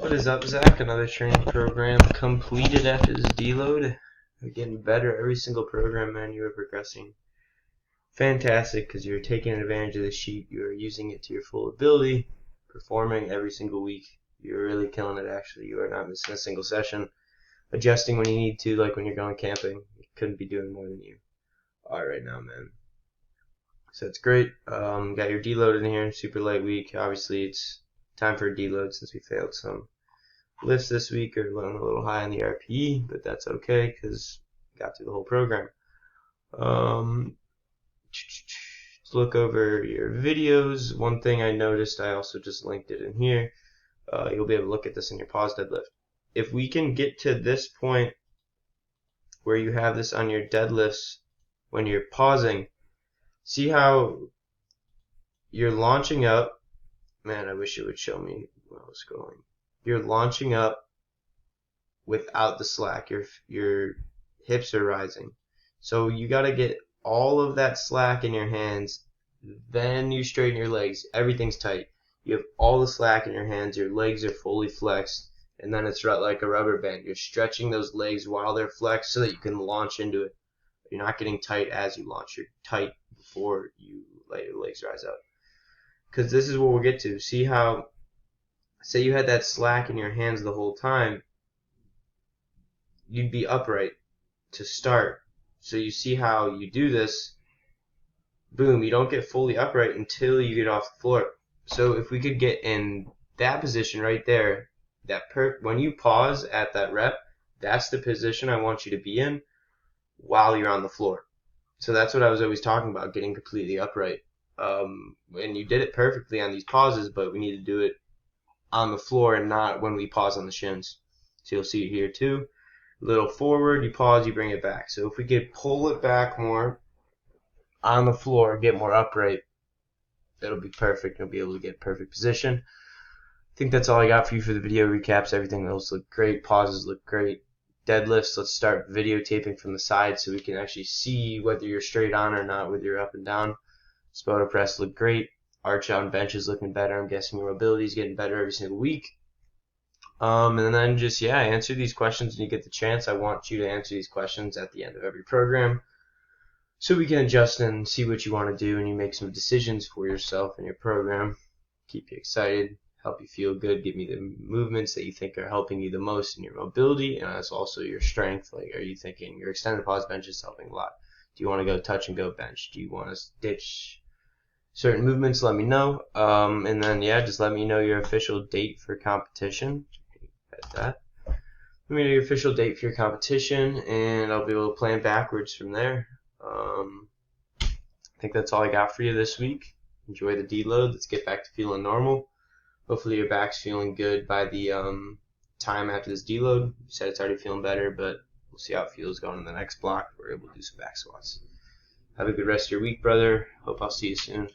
What is up, Zach? Another training program completed after this deload. You're getting better every single program, man. You are progressing. Fantastic, because you're taking advantage of the sheet. You're using it to your full ability, performing every single week. You're really killing it, actually. You are not missing a single session. Adjusting when you need to, like when you're going camping. You couldn't be doing more than you are right now, man. So that's great. Got your deload in here, super light week. Obviously, it's time for a deload since we failed some lifts this week or went a little high on the RPE, but that's okay because we got through the whole program. Let's look over your videos. One thing I noticed, I also just linked it in here. You'll be able to look at this in your pause deadlift. If we can get to this point where you have this on your deadlifts when you're pausing, see how you're launching up. Man, I wish it would show me where I was going. You're launching up without the slack. Your hips are rising. So you got to get all of that slack in your hands. Then you straighten your legs. Everything's tight. You have all the slack in your hands. Your legs are fully flexed. And then it's like a rubber band. You're stretching those legs while they're flexed so that you can launch into it. You're not getting tight as you launch. You're tight before you let your legs rise up. Because this is what we'll get to. See how, say you had that slack in your hands the whole time, you'd be upright to start. So you see how you do this, boom, you don't get fully upright until you get off the floor. So if we could get in that position right there, when you pause at that rep, that's the position I want you to be in while you're on the floor. So that's what I was always talking about, getting completely upright. And you did it perfectly on these pauses, but we need to do it on the floor and not when we pause on the shins. So you'll see it here too. A little forward, you pause, you bring it back. So if we could pull it back more on the floor, get more upright, it'll be perfect. You'll be able to get perfect position. I think that's all I got for you for the video recaps. Everything else looked great. Pauses look great. Deadlifts, let's start videotaping from the side so we can actually see whether you're straight on or not, whether you're up and down. Spoto press looked great. Arch out and bench is looking better. I'm guessing your mobility is getting better every single week. And then just, answer these questions when you get the chance. I want you to answer these questions at the end of every program so we can adjust and see what you want to do and you make some decisions for yourself and your program. Keep you excited, help you feel good, give me the movements that you think are helping you the most in your mobility, and that's also your strength. Like, are you thinking your extended pause bench is helping a lot? Do you want to go touch and go bench? Do you want to ditch certain movements? Let me know. And then, just let me know your official date for competition. Let me know your official date for your competition, and I'll be able to plan backwards from there. I think that's all I got for you this week. Enjoy the deload. Let's get back to feeling normal. Hopefully your back's feeling good by the time after this deload. You said it's already feeling better, but we'll see how it feels going in the next block. We're able to do some back squats. Have a good rest of your week, brother. Hope I'll see you soon.